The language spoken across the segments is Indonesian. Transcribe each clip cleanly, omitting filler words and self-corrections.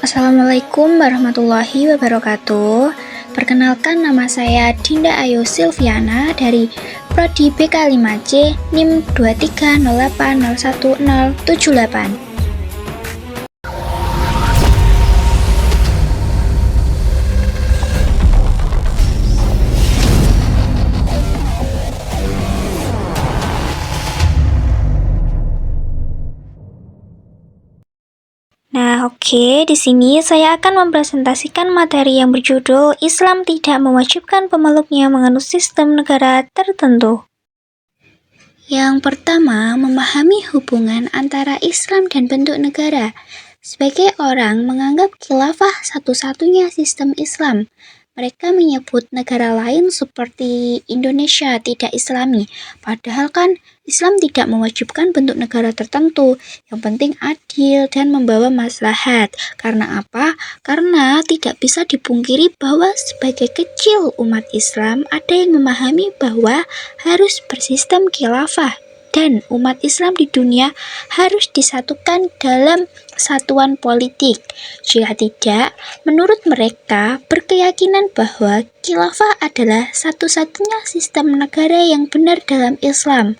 Assalamualaikum warahmatullahi wabarakatuh. Perkenalkan, nama saya Dinda Ayu Silviana dari Prodi BK5C NIM 230801078. Di sini saya akan mempresentasikan materi yang berjudul Islam tidak mewajibkan pemeluknya menganut sistem negara tertentu. Yang pertama, memahami hubungan antara Islam dan bentuk negara. Sebagai orang menganggap khilafah satu-satunya sistem Islam, mereka menyebut negara lain seperti Indonesia tidak Islami. Padahal kan Islam tidak mewajibkan bentuk negara tertentu. Yang penting adil dan membawa maslahat. Karena apa? Karena tidak bisa dipungkiri bahwa sebagai kecil umat Islam ada yang memahami bahwa harus bersistem khilafah dan umat Islam di dunia harus disatukan dalam satuan politik. Jika tidak, menurut mereka berkeyakinan bahwa khilafah adalah satu-satunya sistem negara yang benar dalam Islam.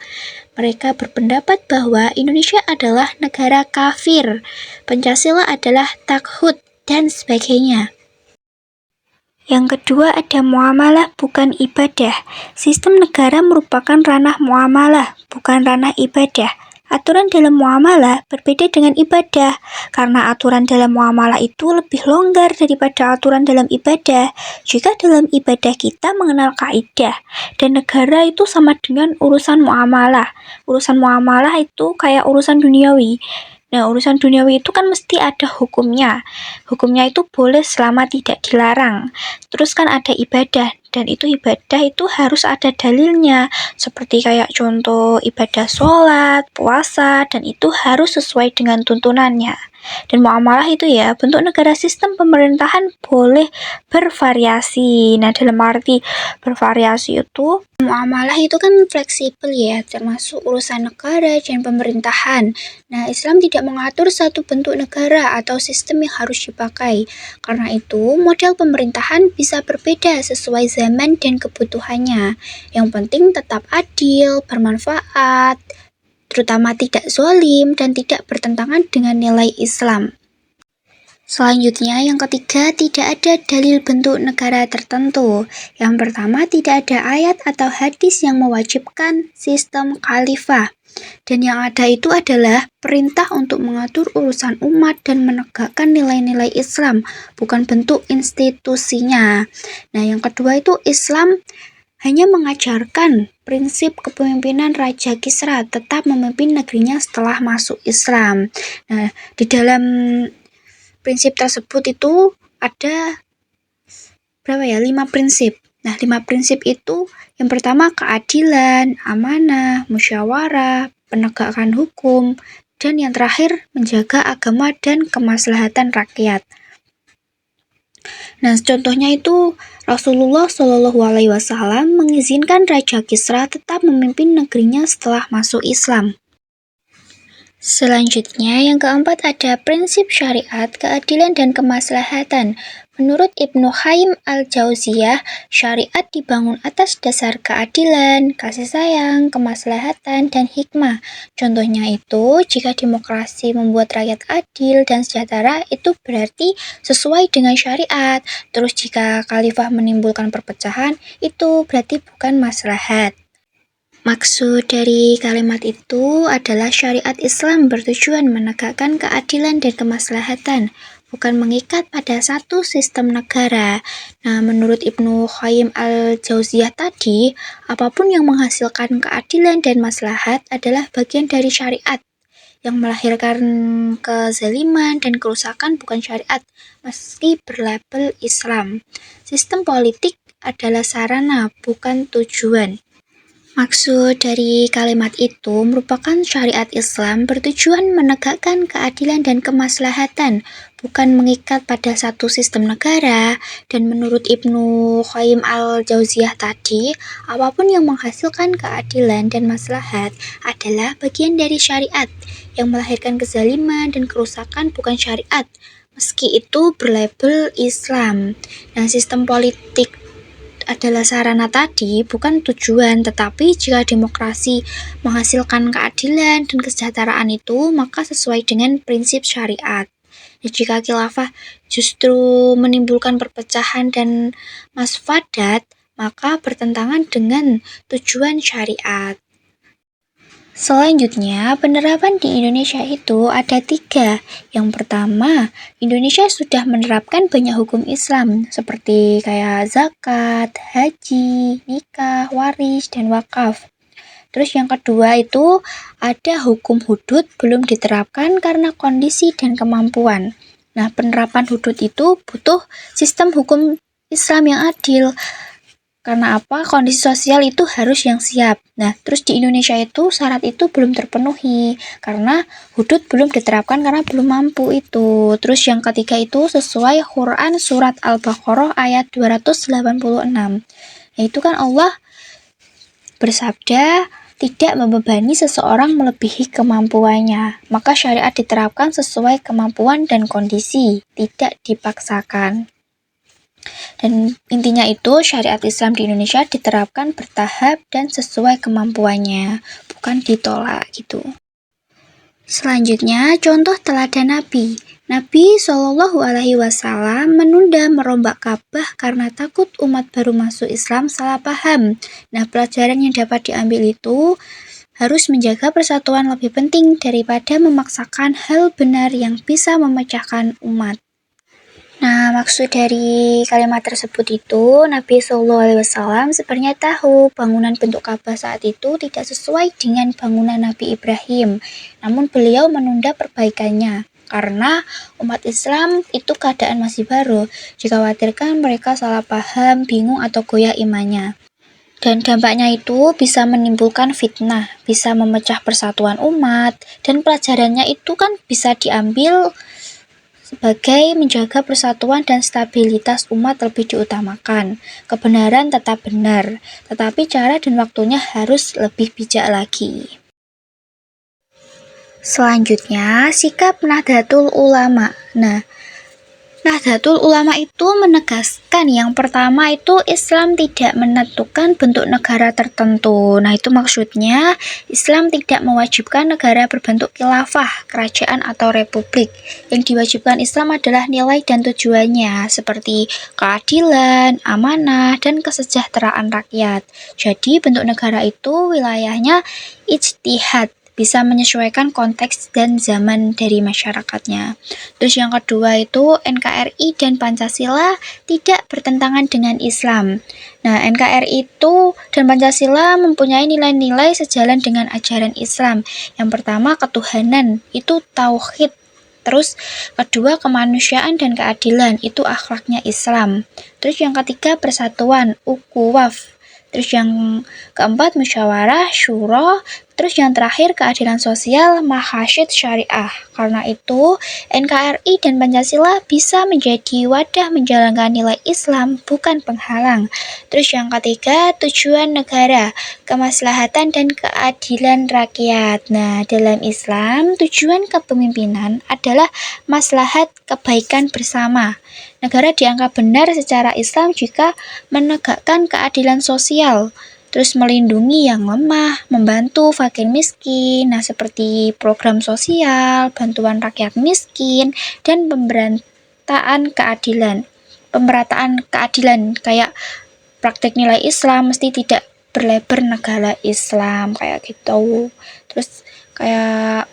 Mereka berpendapat bahwa Indonesia adalah negara kafir, Pancasila adalah taghut, dan sebagainya. Yang kedua ada muamalah bukan ibadah. Sistem negara merupakan ranah muamalah, bukan ranah ibadah. Aturan dalam muamalah berbeda dengan ibadah, karena aturan dalam muamalah itu lebih longgar daripada aturan dalam ibadah. Jika dalam ibadah kita mengenal kaidah, dan negara itu sama dengan urusan muamalah. Urusan muamalah itu kayak urusan duniawi. Nah, urusan duniawi itu kan mesti ada hukumnya. Hukumnya itu boleh selama tidak dilarang. Terus kan ada ibadah, dan itu ibadah itu harus ada dalilnya. Seperti kayak contoh ibadah sholat, puasa, dan itu harus sesuai dengan tuntunannya. Dan muamalah itu ya, bentuk negara sistem pemerintahan boleh bervariasi. Nah, dalam arti bervariasi itu, muamalah itu kan fleksibel ya, termasuk urusan negara dan pemerintahan. Nah, Islam tidak mengatur satu bentuk negara atau sistem yang harus dipakai. Karena itu, model pemerintahan bisa berbeda sesuai zaman dan kebutuhannya. Yang penting tetap adil, bermanfaat, terutama tidak zalim dan tidak bertentangan dengan nilai Islam. Selanjutnya, yang ketiga, tidak ada dalil bentuk negara tertentu. Yang pertama, tidak ada ayat atau hadis yang mewajibkan sistem khalifah. Dan yang ada itu adalah perintah untuk mengatur urusan umat dan menegakkan nilai-nilai Islam, bukan bentuk institusinya. Nah, yang kedua itu Islam hanya mengajarkan prinsip kepemimpinan Raja Kisra tetap memimpin negerinya setelah masuk Islam. Nah, di dalam prinsip tersebut itu ada 5 prinsip. Nah, 5 prinsip itu yang pertama keadilan, amanah, musyawarah, penegakan hukum, dan yang terakhir menjaga agama dan kemaslahatan rakyat. Nah, contohnya itu Rasulullah SAW mengizinkan Raja Kisra tetap memimpin negerinya setelah masuk Islam. Selanjutnya, yang keempat ada prinsip syariat, keadilan, dan kemaslahatan. Menurut Ibnu Qayyim al-Jauziyah, syariat dibangun atas dasar keadilan, kasih sayang, kemaslahatan, dan hikmah. Contohnya itu, jika demokrasi membuat rakyat adil dan sejahtera, itu berarti sesuai dengan syariat. Terus jika khalifah menimbulkan perpecahan, itu berarti bukan maslahat. Maksud dari kalimat itu adalah syariat Islam bertujuan menegakkan keadilan dan kemaslahatan, bukan mengikat pada satu sistem negara. Nah, menurut Ibnu Qayyim al-Jauziyah tadi, apapun yang menghasilkan keadilan dan maslahat adalah bagian dari syariat. Yang melahirkan kezaliman dan kerusakan bukan syariat, meski berlabel Islam. Sistem politik adalah sarana, bukan tujuan. Maksud dari kalimat itu merupakan syariat Islam bertujuan menegakkan keadilan dan kemaslahatan, bukan mengikat pada satu sistem negara. Dan menurut Ibnu Qayyim al-Jauziyah tadi, apapun yang menghasilkan keadilan dan maslahat adalah bagian dari syariat. Yang melahirkan kezaliman dan kerusakan bukan syariat, meski itu berlabel Islam. Nah, sistem politik adalah sarana tadi, bukan tujuan, tetapi jika demokrasi menghasilkan keadilan dan kesejahteraan itu, maka sesuai dengan prinsip syariat. Nah, jika khilafah justru menimbulkan perpecahan dan masfadat, maka bertentangan dengan tujuan syariat. Selanjutnya, penerapan di Indonesia itu ada 3. Yang pertama, Indonesia sudah menerapkan banyak hukum Islam, seperti kayak zakat, haji, nikah, waris, dan wakaf. Terus yang kedua itu, ada hukum hudud belum diterapkan karena kondisi dan kemampuan. Nah, penerapan hudud itu butuh sistem hukum Islam yang adil. Karena apa? Kondisi sosial itu harus yang siap. Nah, terus di Indonesia itu syarat itu belum terpenuhi karena hudud belum diterapkan karena belum mampu itu. Terus yang ketiga itu sesuai Quran surat Al-Baqarah ayat 286. Yaitu kan Allah bersabda, tidak membebani seseorang melebihi kemampuannya. Maka syariat diterapkan sesuai kemampuan dan kondisi, tidak dipaksakan. Dan intinya itu syariat Islam di Indonesia diterapkan bertahap dan sesuai kemampuannya, bukan ditolak gitu. Selanjutnya, contoh teladan Nabi. Nabi SAW menunda merombak Ka'bah karena takut umat baru masuk Islam salah paham. Nah, pelajaran yang dapat diambil itu harus menjaga persatuan lebih penting daripada memaksakan hal benar yang bisa memecahkan umat. Nah, maksud dari kalimat tersebut itu, Nabi SAW sebenarnya tahu bangunan bentuk Ka'bah saat itu tidak sesuai dengan bangunan Nabi Ibrahim. Namun beliau menunda perbaikannya, karena umat Islam itu keadaan masih baru. Dikhawatirkan mereka salah paham, bingung, atau goyah imannya. Dan dampaknya itu bisa menimbulkan fitnah, bisa memecah persatuan umat, dan pelajarannya itu kan bisa diambil sebagai menjaga persatuan dan stabilitas umat lebih diutamakan. Kebenaran tetap benar, tetapi cara dan waktunya harus lebih bijak lagi. Selanjutnya, sikap Nahdlatul Ulama. Nah, Nahdlatul Ulama itu menegaskan yang pertama itu Islam tidak menentukan bentuk negara tertentu. Nah, itu maksudnya Islam tidak mewajibkan negara berbentuk khilafah, kerajaan atau republik. Yang diwajibkan Islam adalah nilai dan tujuannya seperti keadilan, amanah, dan kesejahteraan rakyat. Jadi bentuk negara itu wilayahnya ijtihad, bisa menyesuaikan konteks dan zaman dari masyarakatnya. Terus yang kedua itu NKRI dan Pancasila tidak bertentangan dengan Islam. Nah, NKRI itu dan Pancasila mempunyai nilai-nilai sejalan dengan ajaran Islam. Yang pertama ketuhanan, itu tauhid. Terus kedua kemanusiaan dan keadilan, itu akhlaknya Islam. Terus yang ketiga persatuan, ukhuwah. Terus yang keempat musyawarah, syura. Terus yang terakhir keadilan sosial, mahasyid syariah. Karena itu NKRI dan Pancasila bisa menjadi wadah menjalankan nilai Islam, bukan penghalang. Terus yang ketiga tujuan negara, kemaslahatan dan keadilan rakyat. Nah, dalam Islam tujuan kepemimpinan adalah maslahat kebaikan bersama. Negara dianggap benar secara Islam jika menegakkan keadilan sosial, terus melindungi yang lemah, membantu fakir miskin, nah seperti program sosial, bantuan rakyat miskin, dan pemerataan keadilan kayak praktek nilai Islam mesti tidak berlabel negara Islam kayak gitu. Terus kayak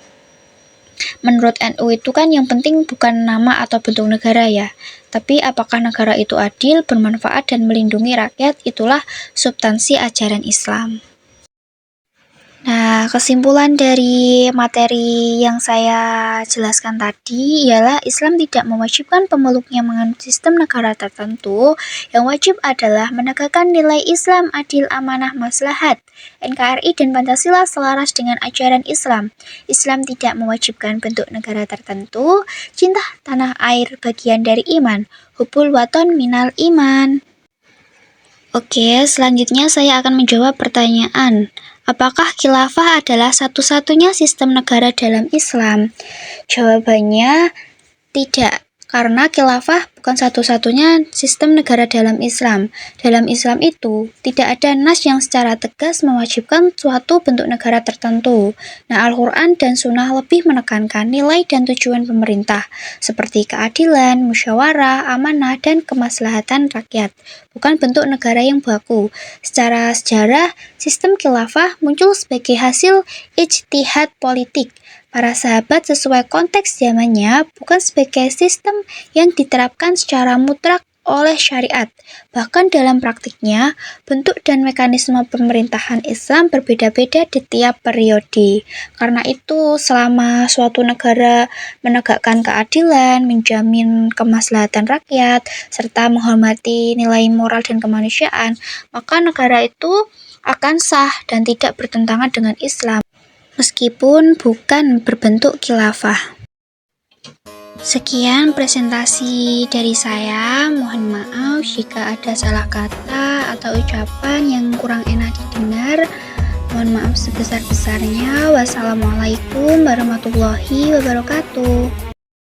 menurut NU itu kan yang penting bukan nama atau bentuk negara ya, tapi apakah negara itu adil, bermanfaat, dan melindungi rakyat, itulah substansi ajaran Islam. Nah, kesimpulan dari materi yang saya jelaskan tadi ialah Islam tidak mewajibkan pemeluknya menganut sistem negara tertentu. Yang wajib adalah menegakkan nilai Islam adil, amanah, maslahat. NKRI dan Pancasila selaras dengan ajaran Islam. Islam tidak mewajibkan bentuk negara tertentu. Cinta tanah air bagian dari iman. Hubbul waton minal iman. Oke, selanjutnya saya akan menjawab pertanyaan. Apakah khilafah adalah satu-satunya sistem negara dalam Islam? Jawabannya tidak, Karena khilafah bukan satu-satunya sistem negara dalam Islam. Dalam Islam itu, tidak ada nas yang secara tegas mewajibkan suatu bentuk negara tertentu. Nah, Al-Quran dan Sunnah lebih menekankan nilai dan tujuan pemerintah, seperti keadilan, musyawarah, amanah, dan kemaslahatan rakyat, bukan bentuk negara yang baku. Secara sejarah, sistem khilafah muncul sebagai hasil ijtihad politik para sahabat sesuai konteks zamannya, bukan sebagai sistem yang diterapkan secara mutlak oleh syariat. Bahkan dalam praktiknya, bentuk dan mekanisme pemerintahan Islam berbeda-beda di tiap periode. Karena itu, selama suatu negara menegakkan keadilan, menjamin kemaslahatan rakyat, serta menghormati nilai moral dan kemanusiaan, maka negara itu akan sah dan tidak bertentangan dengan Islam, meskipun bukan berbentuk khilafah. Sekian presentasi dari saya. Mohon maaf jika ada salah kata atau ucapan yang kurang enak didengar. Mohon maaf sebesar-besarnya. Wassalamualaikum warahmatullahi wabarakatuh.